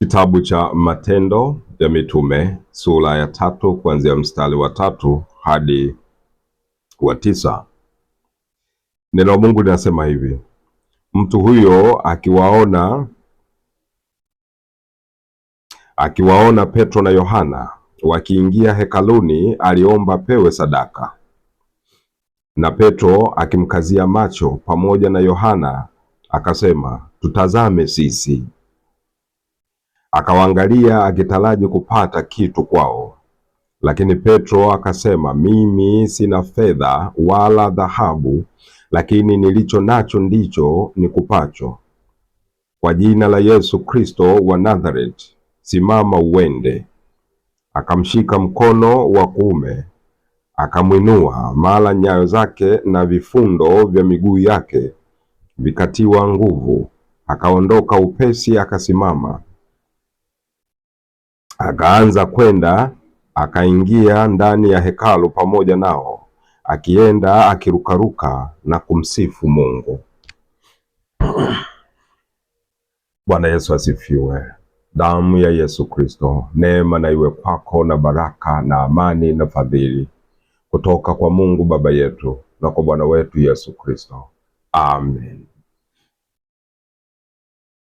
Kitabu cha Matendo ya Mitume sura ya 3 kuanzia mstari wa 3 hadi wa 9. Neno la Mungu linasema hivi: mtu huyo akiwaona Petro na Yohana wakiingia hekaluni, aliomba pewe sadaka. Na Petro akimkazia macho pamoja na Yohana akasema, tutazame sisi. Akawaangalia akitaraji kupata kitu kwao, lakini Petro akasema, mimi sina fedha wala dhahabu, lakini nilicho nacho ndicho nikupacho. Kwa jina la Yesu Kristo wa Nazareth, simama uende. Akamshika mkono wa kuume, akamwinua, mara nyayo zake na vifundo vya miguu yake vikatiwa nguvu, akaondoka upesi, akasimama. Akaanza kwenda, akaingia ndani ya hekalu pamoja nao, akienda akirukaruka na kumsifu Mungu. Bwana Yesu asifiwe. Damu ya Yesu Kristo, neema na iwe kwako na baraka na amani na fadhili kutoka kwa Mungu Baba yetu na kwa Bwana wetu Yesu Kristo. Amen.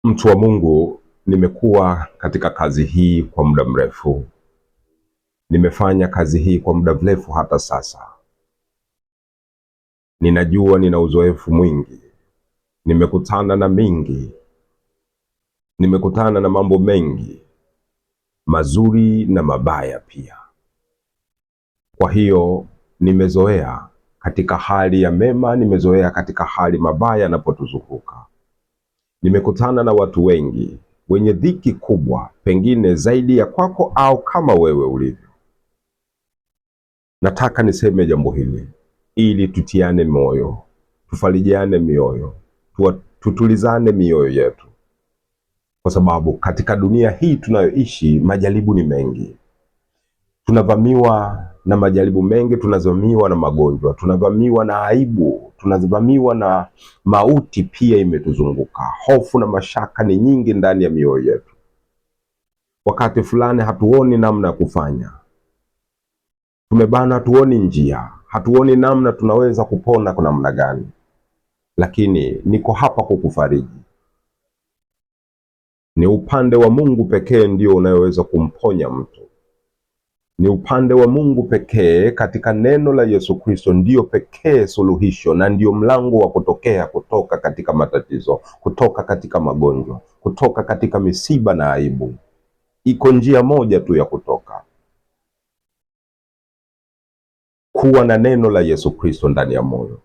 Mtu wa Mungu, nimekuwa katika kazi hii kwa muda mrefu. Nimefanya kazi hii kwa muda mrefu hata sasa. Ninajua nina uzoefu mwingi. Nimekutana na mingi. Nimekutana na mambo mengi, mazuri na mabaya pia. Kwa hiyo nimezoea katika hali ya mema, nimezoea katika hali mabaya yanapotuzunguka. Nimekutana na watu wengi wenye dhiki kubwa, pengine zaidi ya kwako au kama wewe ulivyo. Nataka niseme jambo hili ili tutiane moyo, tufarijiane mioyo, tutulizane mioyo yetu, kwa sababu katika dunia hii tunayoishi majaribu ni mengi. Tunavamiwa na majaribu mengi, tunavamiwa na magonjwa, tunavamiwa na aibu, tunavamiwa na mauti pia imetuzunguka. Hofu na mashaka ni nyingi ndani ya mioyo yetu. Wakati fulani hatuoni namna ya kufanya, tumebana, hatuoni njia, hatuoni namna tunaweza kupona kwa namna gani. Lakini niko hapa kukufariji. Ni upande wa Mungu pekee ndio unayoweza kumponya mtu. Ni upande wa Mungu pekee katika neno la Yesu Kristo ndio pekee suluhisho na ndio mlango wa kutokea kutoka katika matatizo, kutoka katika magonjwa, kutoka katika misiba na aibu. Iko njia moja tu ya kutoka: kuwa na neno la Yesu Kristo ndani ya moyo.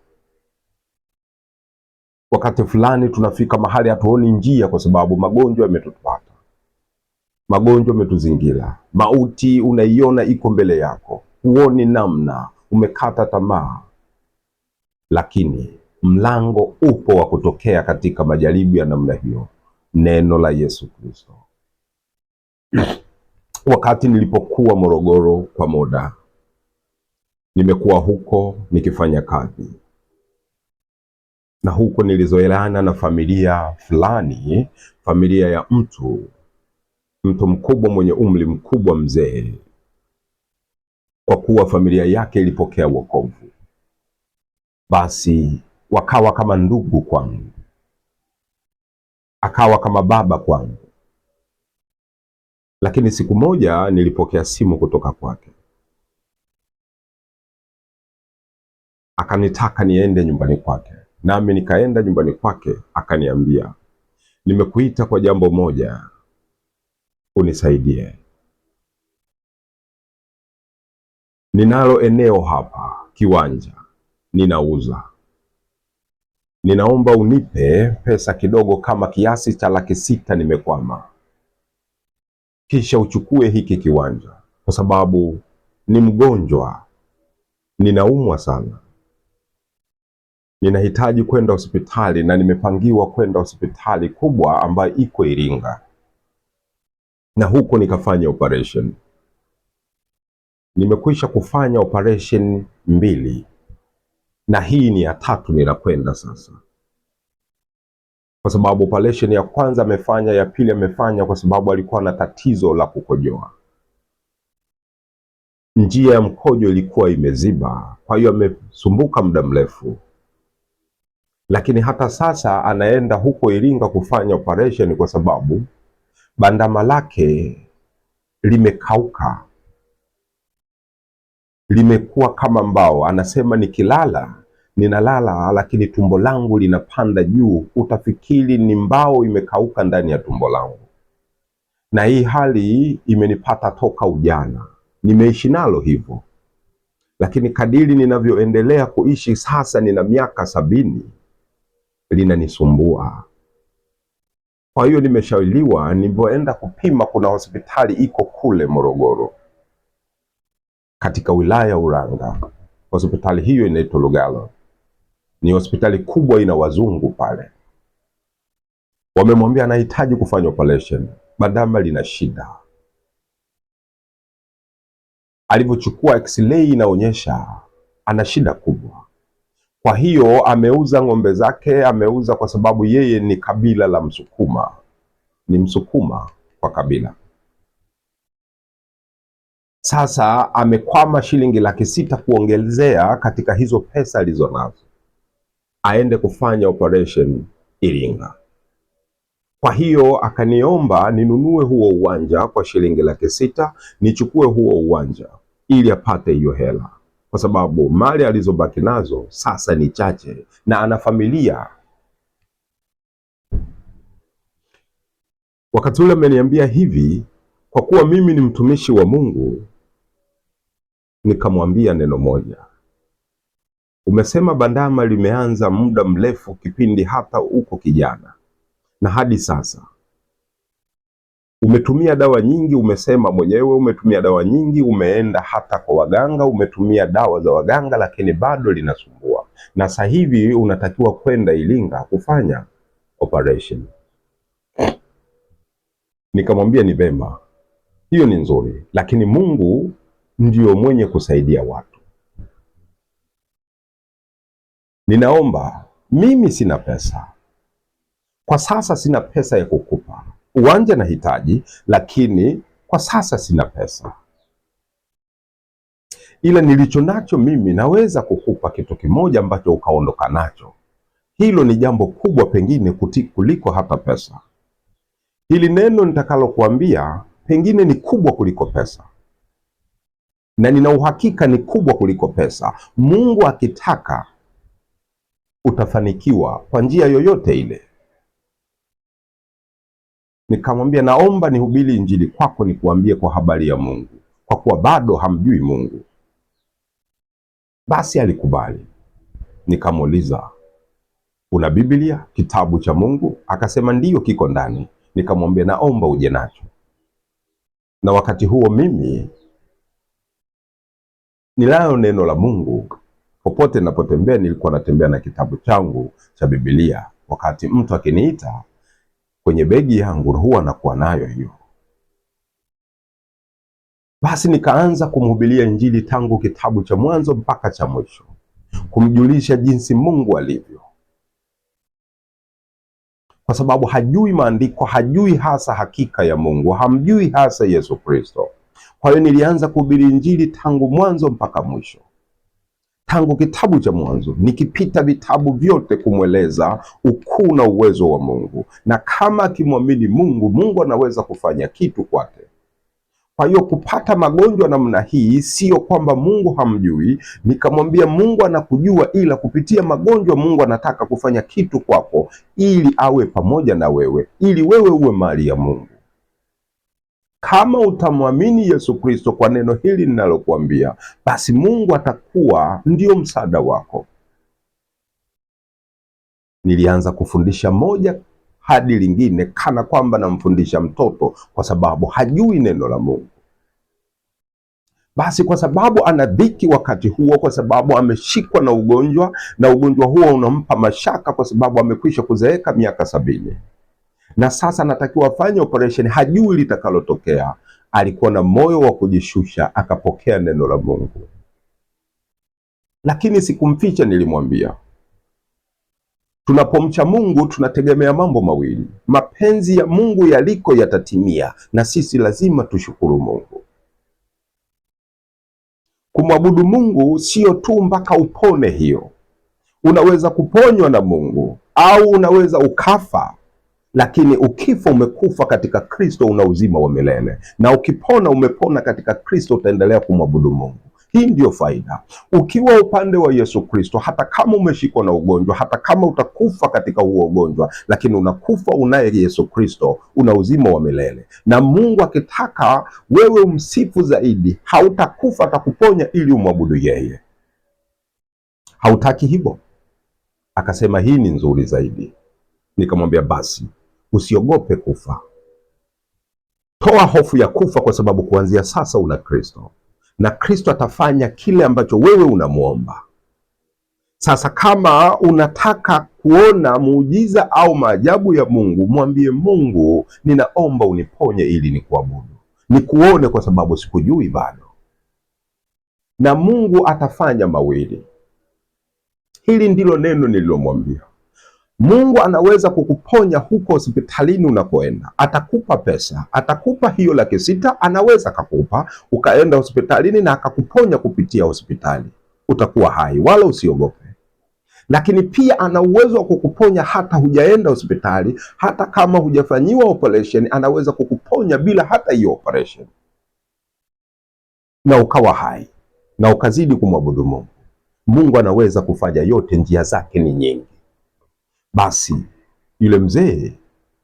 Wakati fulani tunafika mahali hatuoni njia kwa sababu magonjwa yametupata. Magonjwa yametuzingira. Mauti unaiona iko mbele yako. Huoni namna, umekata tamaa. Lakini mlango upo wa kutokea katika majaribu ya namna hiyo: neno la Yesu Kristo. Wakati nilipokuwa Morogoro kwa muda, nimekuwa huko nikifanya kazi. Na huko nilizoeleana na familia fulani, familia ya mtu mkubwa mwenye umri mkubwa, mzee, kwa kuwa familia yake ilipokea wokovu. Basi wakawa kama ndugu kwangu, akawa kama baba kwangu. Lakini siku moja nilipokea simu kutoka kwake, akanitaka niende nyumbani kwake, nami nikaenda nyumbani kwake. Akaniambia, nimekuita kwa jambo moja, unisaidie. Ninalo eneo hapa, kiwanja ninauza. Ninaomba unipe pesa kidogo kama kiasi cha Laki6, nimekwama. Kisha uchukue hiki kiwanja, kwa sababu ni mgonjwa, ninaumwa sana. Ninahitaji kwenda hospitali na nimepangiwa kwenda hospitali kubwa ambayo iko Iringa. Na huko nikafanya operation. Nimekwisha kufanya operation 2 na hii ni ya 3 ninakwenda sasa. kwa sababu operation ya kwanza amefanya, ya pili amefanya kwa sababu alikuwa na tatizo la kukojoa. Njia ya mkojo ilikuwa imeziba, kwa hiyo amesumbuka muda mrefu. Lakini hata sasa anaenda huko Iringa kufanya operation kwa sababu bandama lake limekauka, limekuwa kama mbao. Anasema ninalala lakini tumbo langu linapanda juu, utafikiri ni mbao imekauka ndani ya tumbo langu. Na hii hali imenipata toka ujana, nimeishi nalo hivyo, lakini kadiri ninavyoendelea kuishi sasa, nina miaka 70, linanisumbua. Kwa hiyo nimeshauriwa, nilipoenda kupima, kuna hospitali iko kule Morogoro katika wilaya ya Uranga. Hospitali hiyo inaitwa Lugalo, ni hospitali kubwa, ina wazungu pale. Wamemwambia anahitaji kufanya operation, bandama lina shida. Alivyochukua x-ray inaonyesha ana shida kubwa. Kwa hiyo ameuza ng'ombe zake, ameuza kwa sababu yeye ni kabila la Msukuma, ni Msukuma kwa kabila. Sasa amekwama shilingi laki 6 kuongezea katika hizo pesa alizonazo, aende kufanya operation Iringa. Kwa hiyo akaniomba ninunue huo uwanja kwa shilingi laki 6, nichukue huo uwanja ili apate hiyo hela, kwa sababu mali alizobaki nazo sasa ni chache na ana familia. Wakati ule ameniambia hivi, kwa kuwa mimi ni mtumishi wa Mungu, nikamwambia neno moja. Umesema bandama limeanza muda mrefu, kipindi hata uko kijana, na hadi sasa umetumia dawa nyingi. Umesema mwenyewe umetumia dawa nyingi, umeenda hata kwa waganga, umetumia dawa za waganga, lakini bado linasumbua, na sasa hivi unatakiwa kwenda Iringa kufanya operation. Nikamwambia ni vema, hiyo ni nzuri, lakini Mungu ndio mwenye kusaidia watu. Ninaomba, mimi sina pesa kwa sasa, sina pesa ya kukupa uwanja, nahitaji, lakini kwa sasa sina pesa, ila nilicho nacho mimi naweza kukupa kitu kimoja ambacho ukaondoka nacho. Hilo ni jambo kubwa pengine kuliko hata pesa. Hili neno nitakalokuambia pengine ni kubwa kuliko pesa, na nina uhakika ni kubwa kuliko pesa. Mungu akitaka utafanikiwa kwa njia yoyote ile. Nikamwambia naomba nihubiri injili kwako, nikuambie kwa habari ya Mungu, kwa kuwa bado hamjui Mungu. Basi alikubali. Nikamuuliza, una Biblia, kitabu cha Mungu? Akasema ndiyo, kiko ndani. Nikamwambia naomba uje nacho. Na wakati huo mimi nilayo neno la Mungu, popote ninapotembea nilikuwa natembea na kitabu changu cha Biblia. Wakati mtu akiniita, kwenye begi yangu huwa nakuwa nayo hiyo. Basi nikaanza kumhubiria injili tangu kitabu cha mwanzo mpaka cha mwisho, kumjulisha jinsi Mungu alivyo, kwa sababu hajui maandiko, hajui hasa hakika ya Mungu, hamjui hasa Yesu Kristo. Kwa hiyo nilianza kuhubiri injili tangu mwanzo mpaka mwisho, tangu kitabu cha mwanzo, nikipita vitabu vyote kumweleza ukuu na uwezo wa Mungu, na kama akimwamini Mungu, Mungu anaweza kufanya kitu kwake. Kwa hiyo kupata magonjwa namna hii sio kwamba Mungu hamjui. Nikamwambia Mungu anakujua, ila kupitia magonjwa Mungu anataka kufanya kitu kwako, ili awe pamoja na wewe, ili wewe uwe mali ya Mungu. Kama utamwamini Yesu Kristo kwa neno hili ninalokuambia, basi Mungu atakuwa ndio msaada wako. Nilianza kufundisha moja hadi lingine, kana kwamba namfundisha mtoto, kwa sababu hajui neno la Mungu. Basi kwa sababu ana dhiki wakati huo, kwa sababu ameshikwa na ugonjwa, na ugonjwa huo unampa mashaka, kwa sababu amekwisha kuzeeka miaka 70, na sasa anatakiwa afanye operation, hajui litakalotokea. Alikuwa na moyo wa kujishusha, akapokea neno la Mungu. Lakini sikumficha, nilimwambia Tunapomcha Mungu tunategemea mambo mawili. Mapenzi ya Mungu yaliko yatatimia, na sisi lazima tushukuru Mungu. Kumwabudu Mungu sio tu mpaka upone. Hiyo unaweza kuponywa na Mungu au unaweza ukafa, lakini ukifa umekufa katika Kristo, una uzima wa milele, na ukipona umepona katika Kristo, utaendelea kumwabudu Mungu. Hii ndiyo faida. Ukiwa upande wa Yesu Kristo, hata kama umeshikwa na ugonjwa, hata kama utakufa katika huo ugonjwa, lakini unakufa unaye Yesu Kristo, una uzima wa milele. Na Mungu akitaka wewe umsifu zaidi, hautakufa, atakuponya ili umwabudu yeye. Hautaki hivyo? Akasema hii ni nzuri zaidi. Nikamwambia basi usiogope kufa. Toa hofu ya kufa, kwa sababu kuanzia sasa una Kristo, na Kristo atafanya kile ambacho wewe unamwomba. Sasa kama unataka kuona muujiza au maajabu ya Mungu, mwambie Mungu, ninaomba uniponye ili nikuabudu, nikuone, kwa sababu sikujui bado. Na Mungu atafanya mawili. Hili ndilo neno nililomwambia. Mungu anaweza kukuponya huko hospitalini unakoenda. Atakupa pesa, atakupa hiyo $600,000, anaweza akakupa ukaenda hospitalini na akakuponya kupitia hospitali, utakuwa hai, wala usiogope. Lakini pia ana uwezo wa kukuponya hata hujaenda hospitali, hata kama hujafanyiwa operation, anaweza kukuponya bila hata hiyo operation, na ukawa hai na ukazidi kumwabudu Mungu. Mungu anaweza kufanya yote, njia zake ni nyingi. Basi yule mzee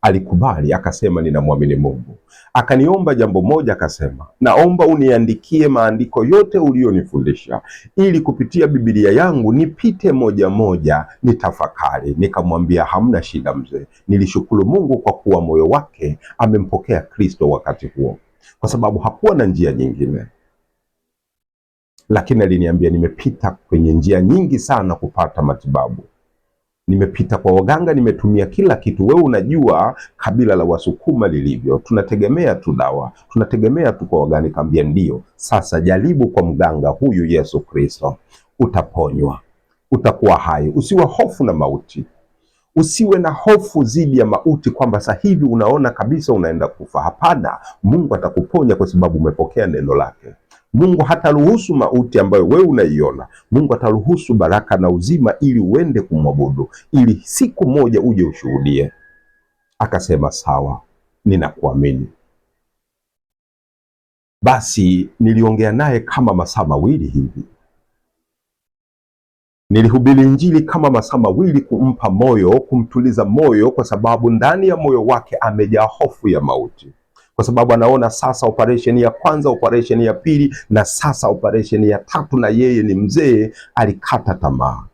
alikubali, akasema ninamwamini Mungu. Akaniomba jambo moja, akasema naomba uniandikie maandiko yote ulionifundisha, ili kupitia Biblia yangu nipite moja moja nitafakari. Nikamwambia hamna shida mzee. Nilishukuru Mungu kwa kuwa moyo wake amempokea Kristo wakati huo, kwa sababu hakuwa na njia nyingine. Lakini aliniambia nimepita kwenye njia nyingi sana kupata matibabu. Nimepita kwa waganga, nimetumia kila kitu. Wewe unajua kabila la Wasukuma lilivyo, tunategemea tu dawa, tunategemea tu kwa waganga. Nikamwambia ndio. Sasa jaribu kwa mganga huyu Yesu Kristo, utaponywa, utakuwa hai. Usiwe hofu na mauti, usiwe na hofu zidi ya mauti, kwamba sasa hivi unaona kabisa unaenda kufa. Hapana, Mungu atakuponya kwa sababu umepokea neno lake. Mungu hataruhusu mauti ambayo wewe unaiona. Mungu ataruhusu baraka na uzima ili uende kumwabudu, ili siku moja uje ushuhudie. Akasema sawa, ninakuamini. Basi niliongea naye kama masaa mawili hivi. Nilihubiri Injili kama masaa mawili, kumpa moyo, kumtuliza moyo, kwa sababu ndani ya moyo wake amejaa hofu ya mauti, kwa sababu anaona sasa operation ya kwanza, operation ya pili, na sasa operation ya tatu, na yeye ni mzee, alikata tamaa.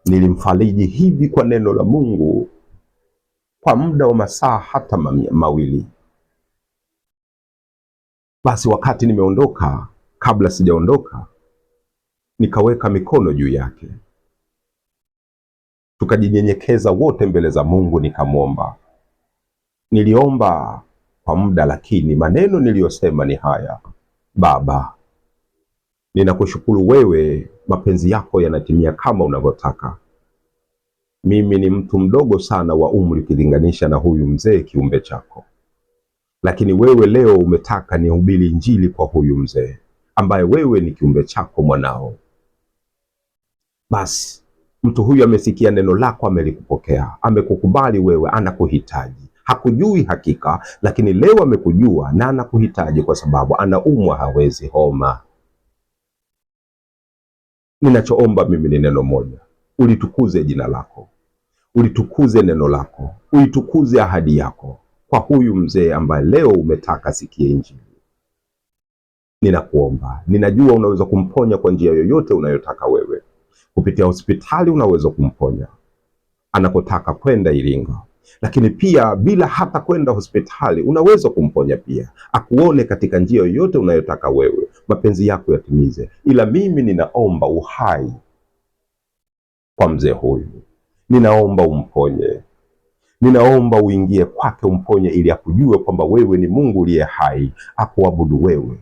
Nilimfariji hivi kwa neno la Mungu kwa muda wa masaa hata mawili. Basi wakati nimeondoka, kabla sijaondoka, nikaweka mikono juu yake, tukajinyenyekeza wote mbele za Mungu, nikamwomba. Niliomba kwa muda, lakini maneno niliyosema ni haya: Baba, ninakushukuru wewe, mapenzi yako yanatimia kama unavyotaka. Mimi ni mtu mdogo sana wa umri ukilinganisha na huyu mzee kiumbe chako, lakini wewe leo umetaka nihubiri Injili kwa huyu mzee ambaye wewe ni kiumbe chako, mwanao. Basi mtu huyu amesikia neno lako, amelikupokea, amekukubali wewe, anakuhitaji. Hakujui hakika, lakini leo amekujua na anakuhitaji, kwa sababu anaumwa, hawezi homa. Ninachoomba mimi ni neno moja: ulitukuze jina lako, ulitukuze neno lako, ulitukuze ahadi yako kwa huyu mzee ambaye leo umetaka sikie Injili. Ninakuomba, ninajua unaweza kumponya kwa njia yoyote unayotaka wewe. Kupitia hospitali unaweza kumponya anapotaka kwenda Iringa, lakini pia bila hata kwenda hospitali unaweza kumponya pia, akuone katika njia yoyote unayotaka wewe, mapenzi yako yatimize. Ila mimi ninaomba uhai kwa mzee huyu, ninaomba umponye, ninaomba uingie kwake, umponye, ili akujue kwamba wewe ni Mungu uliye hai, akuabudu wewe.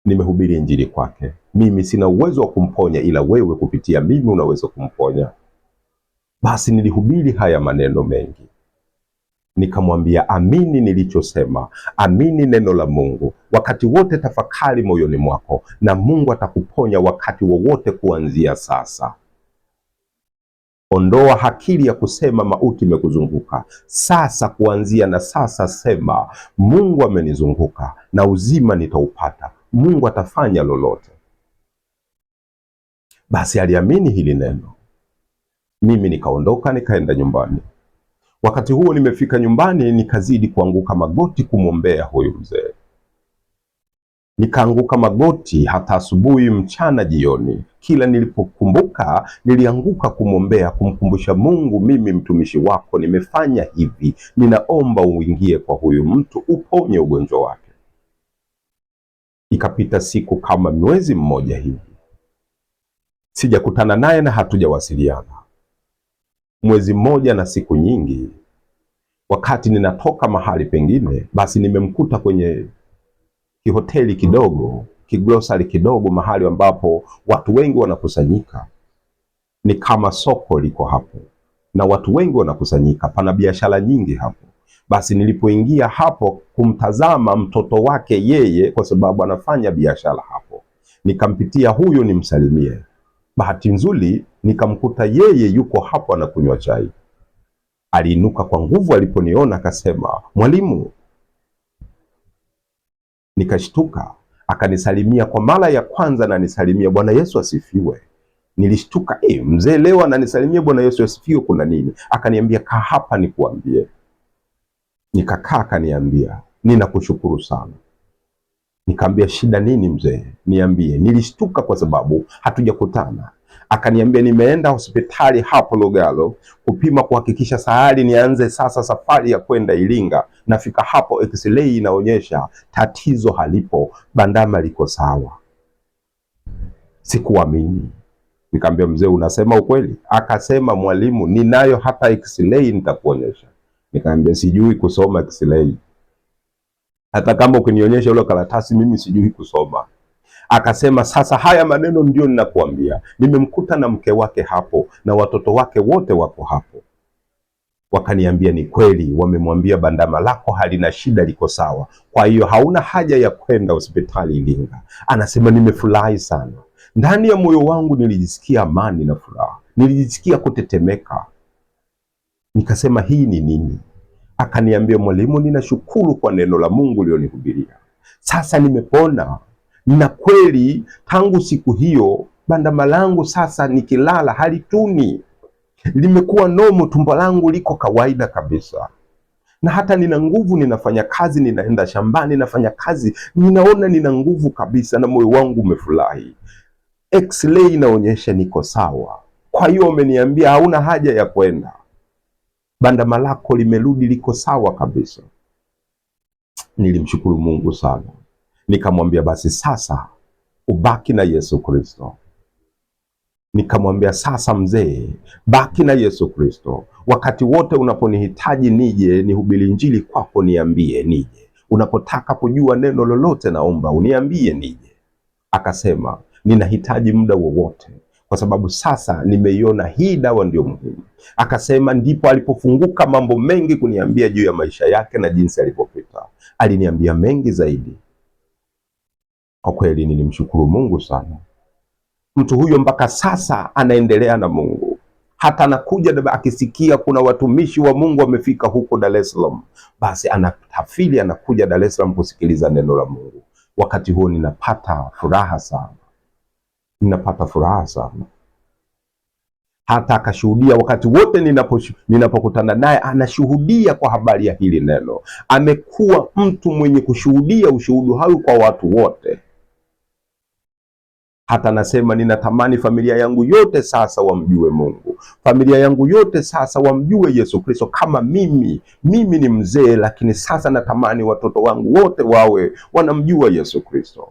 nimehubiri injili kwake. Mimi sina uwezo wa kumponya, ila wewe kupitia mimi unaweza kumponya. Basi nilihubiri haya maneno mengi, nikamwambia amini nilichosema, amini neno la Mungu. Wakati wote tafakari moyoni mwako, na Mungu atakuponya wakati wowote kuanzia sasa. Ondoa akili ya kusema mauti imekuzunguka. Sasa kuanzia na sasa sema, Mungu amenizunguka na uzima nitaupata. Mungu atafanya lolote. Basi aliamini hili neno. Mimi nikaondoka nikaenda nyumbani. Wakati huo nimefika nyumbani, nikazidi kuanguka magoti kumwombea huyu mzee. Nikaanguka magoti hata asubuhi, mchana, jioni. Kila nilipokumbuka nilianguka kumwombea, kumkumbusha Mungu, mimi mtumishi wako nimefanya hivi, ninaomba uingie kwa huyu mtu uponye ugonjwa wake. Ikapita siku kama mwezi mmoja hivi, sijakutana naye na hatujawasiliana. Mwezi mmoja na siku nyingi, wakati ninatoka mahali pengine, basi nimemkuta kwenye kihoteli kidogo, kigrosari kidogo, mahali ambapo watu wengi wanakusanyika. Ni kama soko liko hapo na watu wengi wanakusanyika, pana biashara nyingi hapo. Basi nilipoingia hapo kumtazama mtoto wake yeye, kwa sababu anafanya biashara hapo, nikampitia huyo nimsalimie. Bahati nzuri nikamkuta yeye yuko hapo anakunywa chai. Aliinuka kwa nguvu aliponiona, akasema, mwalimu. Nikashtuka. Akanisalimia kwa mara ya kwanza na nisalimia, Bwana Yesu asifiwe. Nilishtuka, mzee leo ananisalimia Bwana Yesu asifiwe, kuna nini? Akaniambia, kaa hapa nikuambie. Nikakaa, akaniambia, ninakushukuru sana. Nikamwambia, shida nini mzee? Niambie. Nilishtuka kwa sababu hatujakutana. Akaniambia, nimeenda hospitali hapo Lugalo kupima kuhakikisha sahari nianze sasa safari ya kwenda Iringa. Nafika hapo x-ray inaonyesha tatizo halipo, bandama liko sawa. Sikuamini. Nikamwambia, mzee unasema ukweli? Akasema, mwalimu, ninayo hata x-ray nitakuonyesha. Nikamwambia, sijui kusoma x-ray. Hata kama ukinionyesha ile karatasi mimi sijui kusoma. Akasema, sasa haya maneno ndio ninakuambia. Nimemkuta na mke wake hapo na watoto wake wote wako hapo. Wakaniambia ni kweli, wamemwambia bandama lako halina shida, liko sawa. Kwa hiyo hauna haja ya kwenda hospitali Iringa. Anasema, nimefurahi sana. Ndani ya moyo wangu nilijisikia amani na furaha. Nilijisikia kutetemeka. Nikasema, hii ni nini? Akaniambia, mwalimu, ninashukuru kwa neno la Mungu ulionihubiria. Sasa nimepona. Na kweli tangu siku hiyo bandama langu sasa nikilala halituni. Limekuwa nomo, tumbo langu liko kawaida kabisa. Na hata nina nguvu, ninafanya kazi, ninaenda shambani, nafanya kazi, ninaona nina nguvu kabisa na moyo wangu umefurahi. X-ray inaonyesha niko sawa. Kwa hiyo wameniambia hauna haja ya kwenda. Bandama lako limerudi, liko sawa kabisa. Nilimshukuru Mungu sana. Nikamwambia, basi sasa ubaki na Yesu Kristo. Nikamwambia, sasa mzee, baki na Yesu Kristo. Wakati wote unaponihitaji nije nihubiri injili kwako, niambie nije. Unapotaka kujua neno lolote, naomba uniambie nije. Akasema, ninahitaji muda wowote, kwa sababu sasa nimeiona hii dawa ndio muhimu. Akasema, ndipo alipofunguka mambo mengi kuniambia juu ya maisha yake na jinsi alivyopita. Aliniambia mengi zaidi. Kwa kweli nilimshukuru Mungu sana. Mtu huyo mpaka sasa anaendelea na Mungu. Hata anakuja akisikia kuna watumishi wa Mungu wamefika huko Dar es Salaam, basi anatafili anakuja Dar es Salaam kusikiliza neno la Mungu. Wakati huo ninapata furaha sana. Ninapata furaha sana. Hata akashuhudia wakati wote ninapokutana naye, anashuhudia kwa habari ya hili neno. Amekuwa mtu mwenye kushuhudia ushuhudu hau kwa watu wote. Hata nasema, ninatamani familia yangu yote sasa wamjue Mungu. Familia yangu yote sasa wamjue Yesu Kristo kama mimi. Mimi ni mzee, lakini sasa natamani watoto wangu wote wawe wanamjua Yesu Kristo.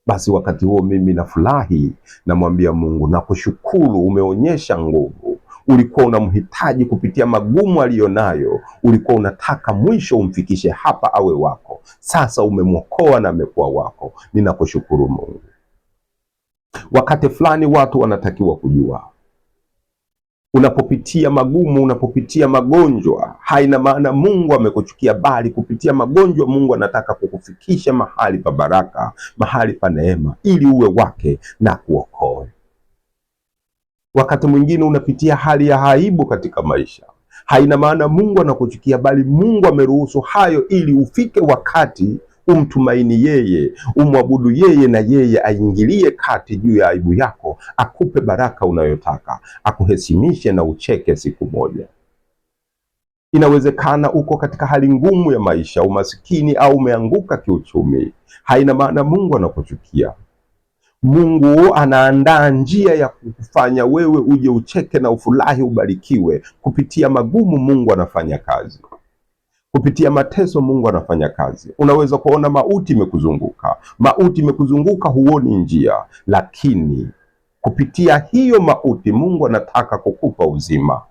Basi wakati huo mimi nafurahi, namwambia Mungu, nakushukuru, umeonyesha nguvu. Ulikuwa unamhitaji kupitia magumu aliyonayo, ulikuwa unataka mwisho umfikishe hapa awe wako. sasa umemwokoa na amekuwa wako. Ninakushukuru Mungu. Wakati fulani watu wanatakiwa kujua, unapopitia magumu, unapopitia magonjwa, haina maana Mungu amekuchukia, bali kupitia magonjwa Mungu anataka kukufikisha mahali pa baraka, mahali pa neema, ili uwe wake na kuokoe. Wakati mwingine unapitia hali ya aibu katika maisha, haina maana Mungu anakuchukia, bali Mungu ameruhusu hayo ili ufike wakati umtumaini yeye, umwabudu yeye, na yeye aingilie kati juu ya aibu yako, akupe baraka unayotaka, akuheshimishe na ucheke siku moja. Inawezekana uko katika hali ngumu ya maisha, umasikini, au umeanguka kiuchumi. Haina maana Mungu anakuchukia. Mungu anaandaa njia ya kukufanya wewe uje ucheke na ufurahi, ubarikiwe. Kupitia magumu Mungu anafanya kazi. Kupitia mateso Mungu anafanya kazi. Unaweza kuona mauti imekuzunguka, mauti imekuzunguka, huoni njia, lakini kupitia hiyo mauti Mungu anataka kukupa uzima.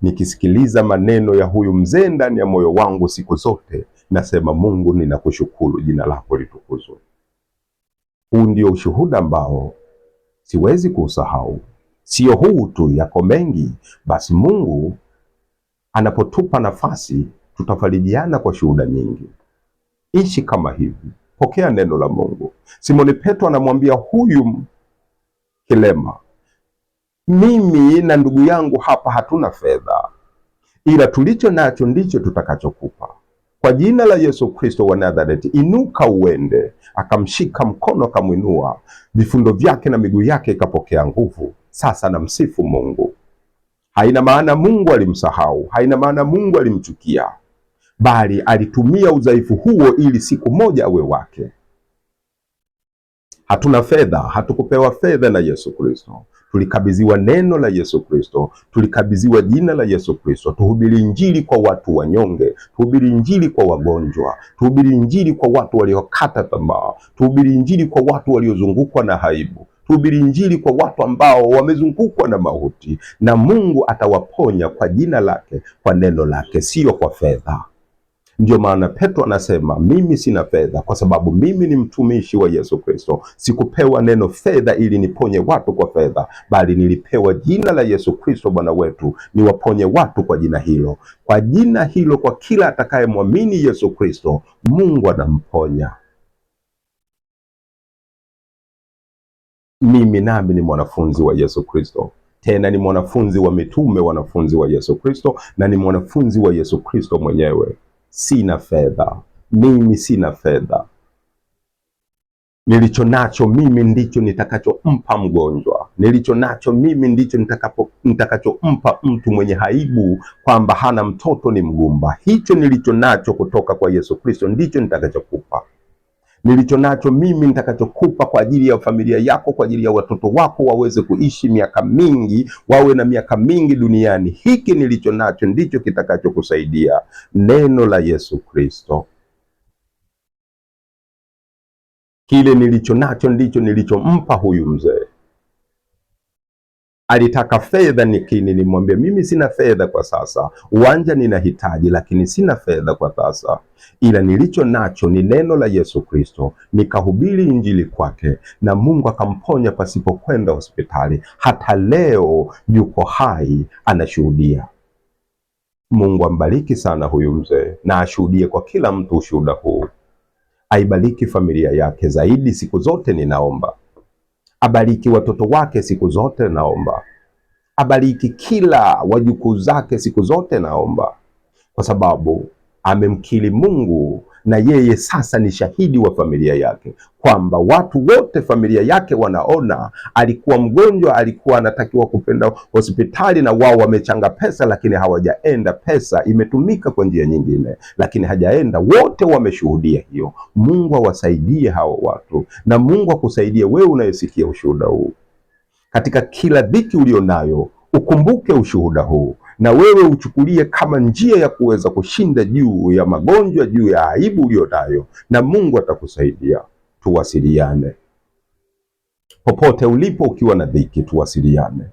Nikisikiliza maneno ya huyu mzee ndani ya moyo wangu siku zote, nasema Mungu ninakushukuru, jina lako litukuzwe. Huu ndio ushuhuda ambao siwezi kusahau. Sio huu tu, yako mengi. Basi Mungu anapotupa nafasi, tutafarijiana kwa shuhuda nyingi. Ishi kama hivi, pokea neno la Mungu. Simoni Petro anamwambia huyu kilema, mimi na ndugu yangu hapa hatuna fedha, ila tulicho nacho ndicho tutakachokupa. Kwa jina la Yesu Kristo wa Nazareti, inuka uende. Akamshika mkono, akamwinua, vifundo vyake na miguu yake ikapokea nguvu. Sasa namsifu Mungu. Haina maana Mungu alimsahau, haina maana Mungu alimchukia, bali alitumia udhaifu huo ili siku moja awe wake. Hatuna fedha, hatukupewa fedha na Yesu Kristo. Tulikabidhiwa neno la Yesu Kristo, tulikabidhiwa jina la Yesu Kristo. Tuhubiri injili kwa watu wanyonge, tuhubiri injili kwa wagonjwa, tuhubiri injili kwa watu waliokata tamaa, tuhubiri injili kwa watu waliozungukwa na aibu, tuhubiri injili kwa watu ambao wamezungukwa na mauti, na Mungu atawaponya kwa jina lake, kwa neno lake, sio kwa fedha. Ndio maana Petro anasema mimi sina fedha, kwa sababu mimi ni mtumishi wa Yesu Kristo. Sikupewa neno fedha ili niponye watu kwa fedha, bali nilipewa jina la Yesu Kristo Bwana wetu, niwaponye watu kwa jina hilo. Kwa jina hilo, kwa kila atakayemwamini Yesu Kristo, Mungu anamponya. Mimi nami ni mwanafunzi wa Yesu Kristo, tena ni mwanafunzi wa mitume, wanafunzi wa Yesu Kristo, na ni mwanafunzi wa Yesu Kristo mwenyewe. Sina fedha, mimi sina fedha. Nilicho nacho mimi ndicho nitakachompa mgonjwa. Nilicho nacho mimi ndicho nitakachompa mtu mwenye aibu kwamba hana mtoto, ni mgumba. Hicho nilicho nacho kutoka kwa Yesu Kristo ndicho nitakachokupa. Nilicho nacho mimi nitakachokupa kwa ajili ya familia yako, kwa ajili ya watoto wako waweze kuishi miaka mingi, wawe na miaka mingi duniani. Hiki nilicho nacho ndicho kitakachokusaidia, neno la Yesu Kristo. Kile nilicho nacho ndicho nilichompa huyu mzee. Alitaka fedha, nilimwambia mimi sina fedha kwa sasa, uwanja ninahitaji, lakini sina fedha kwa sasa, ila nilicho nacho ni neno la Yesu Kristo. Nikahubiri injili kwake, na Mungu akamponya pasipo kwenda hospitali. Hata leo yuko hai, anashuhudia. Mungu ambariki sana huyu mzee, na ashuhudie kwa kila mtu ushuhuda huu. Aibariki familia yake zaidi siku zote, ninaomba. Abariki watoto wake siku zote, naomba. Abariki kila wajukuu zake siku zote, naomba, kwa sababu amemkiri Mungu, na yeye sasa ni shahidi wa familia yake, kwamba watu wote familia yake wanaona alikuwa mgonjwa, alikuwa anatakiwa kupenda hospitali, na wao wamechanga pesa lakini hawajaenda. Pesa imetumika kwa njia nyingine, lakini hajaenda. Wote wameshuhudia hiyo. Mungu awasaidie hao watu, na Mungu akusaidie wewe unayesikia ushuhuda huu. Katika kila dhiki ulionayo, ukumbuke ushuhuda huu, na wewe uchukulie kama njia ya kuweza kushinda juu ya magonjwa, juu ya aibu ulionayo, na Mungu atakusaidia. Tuwasiliane popote ulipo, ukiwa na dhiki, tuwasiliane.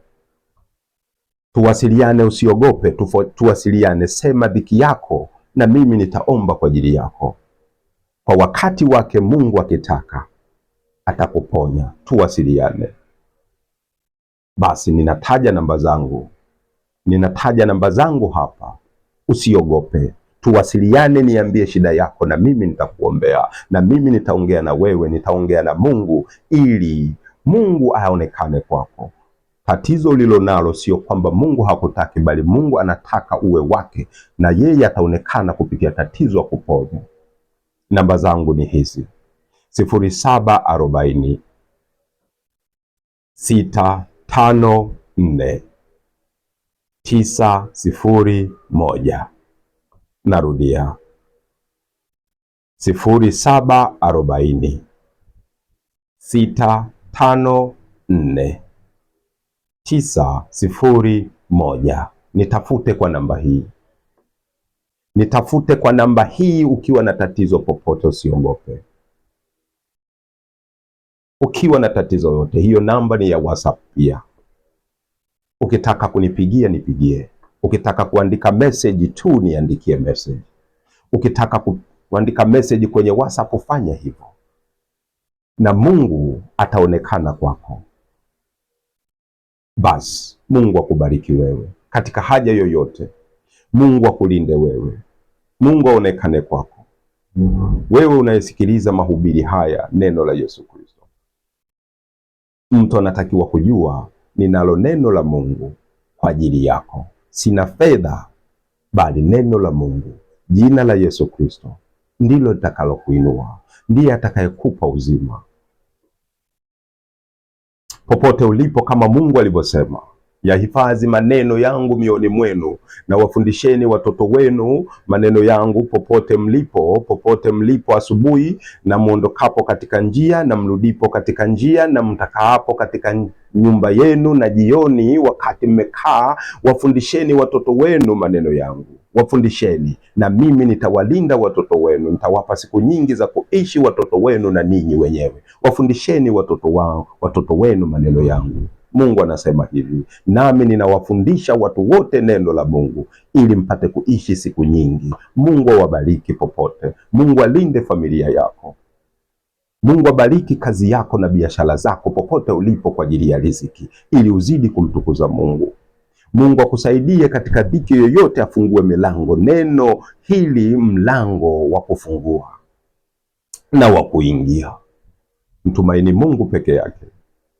Tuwasiliane, usiogope, tuwasiliane. Sema dhiki yako, na mimi nitaomba kwa ajili yako. Kwa wakati wake Mungu akitaka atakuponya. Tuwasiliane. Basi ninataja namba zangu hapa. Usiogope, tuwasiliane, niambie shida yako na mimi nitakuombea, na mimi nitaongea na wewe, nitaongea na Mungu ili Mungu aonekane kwako. Tatizo lilo nalo sio kwamba Mungu hakutaki, bali Mungu anataka uwe wake, na yeye ataonekana kupitia tatizo kuponya. Namba zangu ni hizi: 0740 654 901. Narudia, 0740 654 901. Nitafute kwa namba hii. Nitafute kwa namba hii ukiwa na tatizo popote, usiogope. Ukiwa na tatizo yote, hiyo namba ni ya WhatsApp pia. Ukitaka kunipigia nipigie. Ukitaka kuandika message tu niandikie message. Ukitaka kuandika message kwenye WhatsApp fanya hivyo, na Mungu ataonekana kwako. Basi Mungu akubariki wewe katika haja yoyote. Mungu akulinde wewe. Mungu aonekane kwako. Wewe unayesikiliza mahubiri haya, neno la Yesu Kristo, mtu anatakiwa kujua ninalo neno la Mungu kwa ajili yako. Sina fedha, bali neno la Mungu, jina la Yesu Kristo ndilo litakalokuinua, ndiye atakayekupa uzima. Popote ulipo, kama Mungu alivyosema, yahifadhi maneno yangu mioyoni mwenu na wafundisheni watoto wenu maneno yangu popote mlipo asubuhi, na muondokapo katika njia, na mrudipo katika njia, na mtakaapo katika nyumba yenu, na jioni wakati mmekaa, wafundisheni watoto wenu maneno yangu. Wafundisheni, na mimi nitawalinda watoto wenu, nitawapa siku nyingi za kuishi watoto wenu na ninyi wenyewe. Wafundisheni watoto wenu maneno yangu. Mungu anasema hivi, nami ninawafundisha watu wote neno la Mungu ili mpate kuishi siku nyingi. Mungu awabariki popote. Mungu alinde familia yako. Mungu abariki kazi yako na biashara zako popote ulipo kwa ajili ya riziki, ili uzidi kumtukuza Mungu. Mungu akusaidie katika dhiki yoyote, afungue milango. Neno hili mlango wa kufungua na wa kuingia. Mtumaini Mungu peke yake.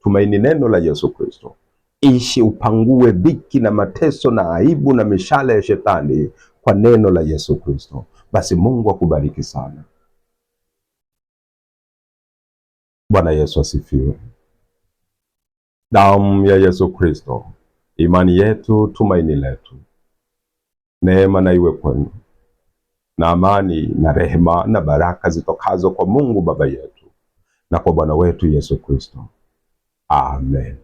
Tumaini neno la Yesu Kristo. Ishi upangue dhiki na mateso na aibu na mishale ya shetani kwa neno la Yesu Kristo. Basi Mungu akubariki sana. Bwana Yesu asifiwe. Damu ya Yesu Kristo, imani yetu, tumaini letu. Neema na iwe kwenu, na amani na rehema na baraka zitokazo kwa Mungu Baba yetu na kwa Bwana wetu Yesu Kristo. Amen.